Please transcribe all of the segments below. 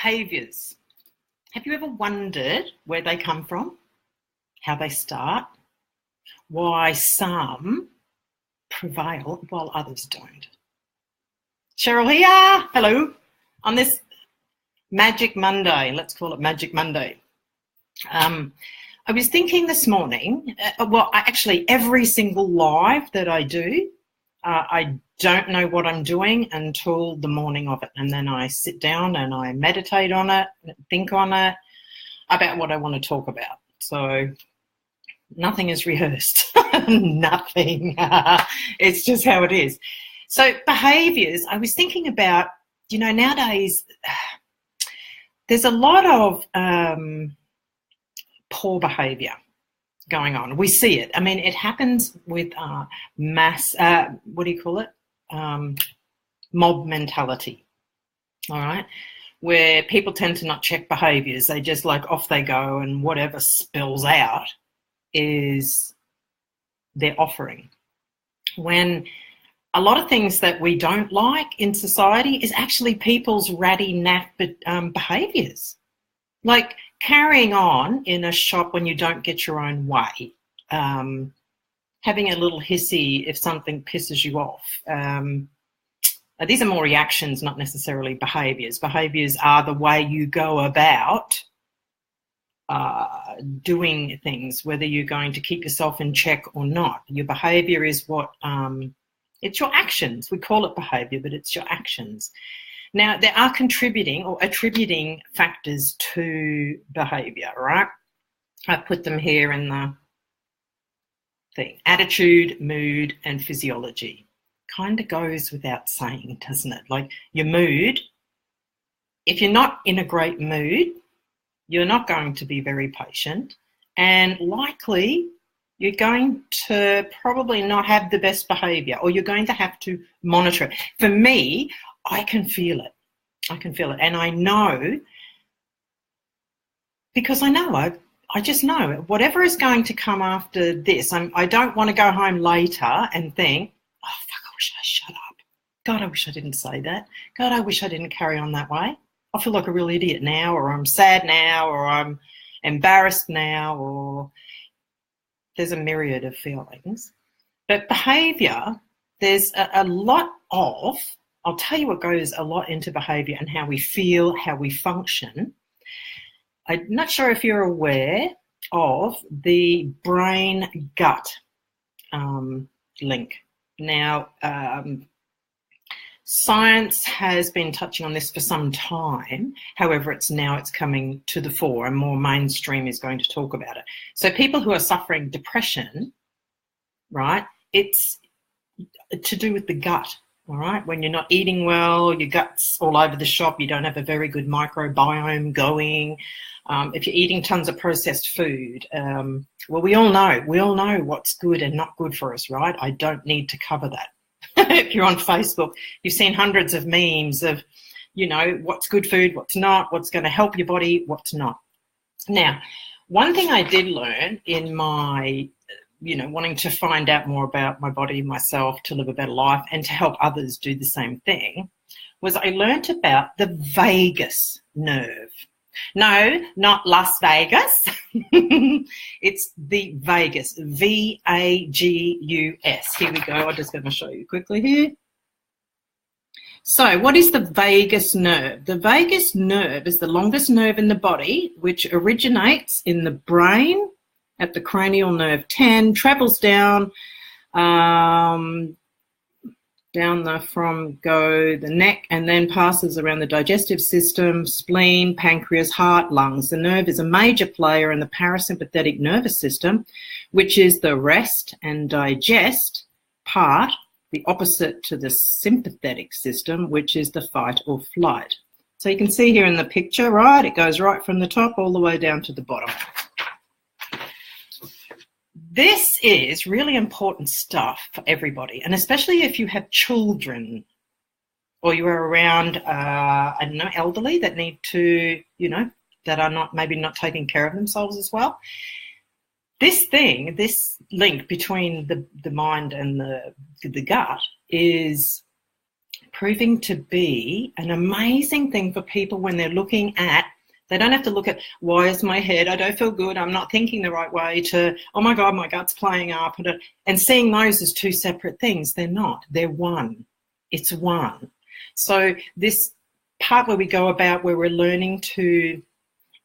behaviours. Have you ever wondered where they come from, how they start, why some prevail while others don't? Cheryl here. Hello. On this Magic Monday, let's call it Magic Monday. I was thinking this morning, actually every single live that I do, I don't know what I'm doing until the morning of it. And then I sit down and I meditate on it, think on it, about what I want to talk about. So nothing is rehearsed. Nothing. It's just how it is. So behaviours, I was thinking about, nowadays there's a lot of poor behaviour going on. We see it. I mean, it happens with mass, mob mentality, all right, where people tend to not check behaviours. They just off they go, and whatever spills out is their offering. When a lot of things that we don't like in society is actually people's ratty, naff behaviours. Like carrying on in a shop when you don't get your own way, having a little hissy if something pisses you off. These are more reactions, not necessarily behaviours. Behaviours are the way you go about doing things, whether you're going to keep yourself in check or not. Your behaviour is it's your actions. We call it behaviour, but it's your actions. Now, there are contributing or attributing factors to behaviour, right? I put them here in the thing. Attitude, mood, and physiology. Kind of goes without saying, doesn't it? Like your mood, if you're not in a great mood, you're not going to be very patient, and likely you're going to probably not have the best behaviour, or you're going to have to monitor it. For me, I can feel it. And I know, because I just know whatever is going to come after this, I don't want to go home later and think, oh, fuck, I wish I shut up. God, I wish I didn't say that. God, I wish I didn't carry on that way. I feel like a real idiot now, or I'm sad now, or I'm embarrassed now, or there's a myriad of feelings. But behaviour, there's a lot of, I'll tell you what goes a lot into behaviour and how we feel, how we function. I'm not sure if you're aware of the brain-gut link. Now, science has been touching on this for some time. However, it's coming to the fore, and more mainstream is going to talk about it. So people who are suffering depression, right, it's to do with the gut. All right, when you're not eating well, your gut's all over the shop, you don't have a very good microbiome going. If you're eating tons of processed food, we all know what's good and not good for us, right? I don't need to cover that. If you're on Facebook, you've seen hundreds of memes of, what's good food, what's not, what's going to help your body, what's not. Now, one thing I did learn in my wanting to find out more about my body, myself, to live a better life and to help others do the same thing, was I learned about the vagus nerve. No, not Las Vegas. It's the vagus, V-A-G-U-S. Here we go. I'm just going to show you quickly here. So what is the vagus nerve? The vagus nerve is the longest nerve in the body, which originates in the brain at the cranial nerve 10, travels down the neck, and then passes around the digestive system, spleen, pancreas, heart, lungs. The nerve is a major player in the parasympathetic nervous system, which is the rest and digest part, the opposite to the sympathetic system, which is the fight or flight. So you can see here in the picture, right, it goes right from the top all the way down to the bottom. This is really important stuff for everybody, and especially if you have children or you are around, elderly that need to, that are maybe not taking care of themselves as well. This link between the mind and the gut is proving to be an amazing thing for people when they're looking at, they don't have to look at, why is my head, I don't feel good, I'm not thinking the right way, to, oh my God, my gut's playing up, and seeing those as two separate things. They're not, they're one. It's one. So this part where we go about where we're learning to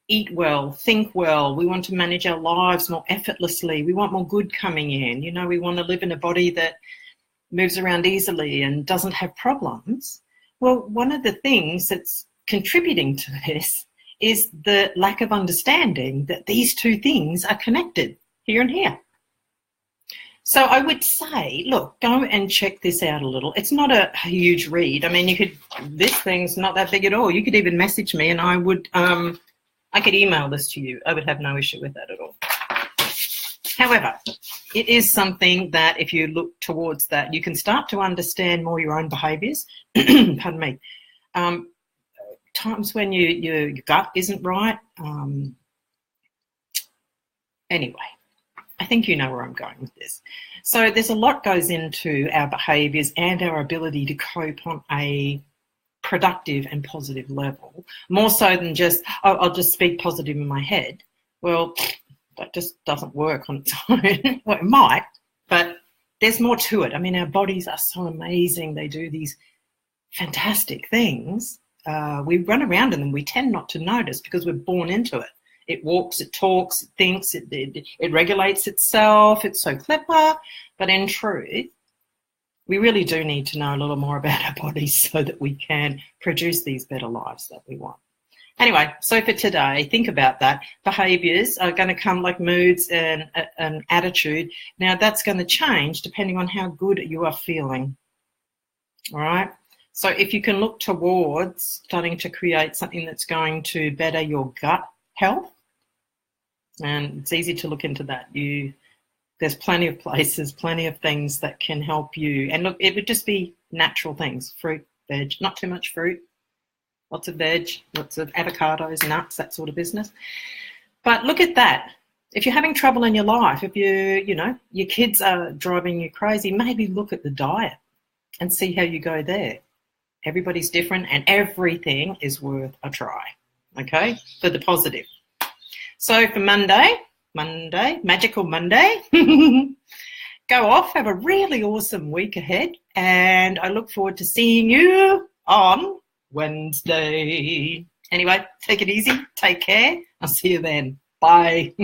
eat well, think well, we want to manage our lives more effortlessly, we want more good coming in, you know, we want to live in a body that moves around easily and doesn't have problems. Well, one of the things that's contributing to this is the lack of understanding that these two things are connected here and here. So I would say, look, go and check this out a little. It's not a huge read. I mean, you could, this thing's not that big at all. You could even message me and I could email this to you. I would have no issue with that at all. However, it is something that if you look towards that, you can start to understand more your own behaviours. Pardon me. Times when your gut isn't right. Anyway, I think you know where I'm going with this. So there's a lot goes into our behaviours and our ability to cope on a productive and positive level, more so than just, oh, I'll just speak positive in my head. Well, that just doesn't work on its own. Well, it might, but there's more to it. I mean, our bodies are so amazing. They do these fantastic things. We run around in them. We tend not to notice because we're born into it. It walks, it talks, it thinks, it regulates itself. It's so clever. But in truth, we really do need to know a little more about our bodies so that we can produce these better lives that we want. Anyway, so for today, think about that. Behaviours are going to come like moods and attitude. Now, that's going to change depending on how good you are feeling. All right? So if you can look towards starting to create something that's going to better your gut health, and it's easy to look into that. There's plenty of places, plenty of things that can help you. And look, it would just be natural things, fruit, veg, not too much fruit, lots of veg, lots of avocados, nuts, that sort of business. But look at that. If you're having trouble in your life, if your kids are driving you crazy, maybe look at the diet and see how you go there. Everybody's different and everything is worth a try, okay, for the positive. So for Monday, Magical Monday, go off, have a really awesome week ahead, and I look forward to seeing you on Wednesday. Anyway, take it easy, take care, I'll see you then. Bye.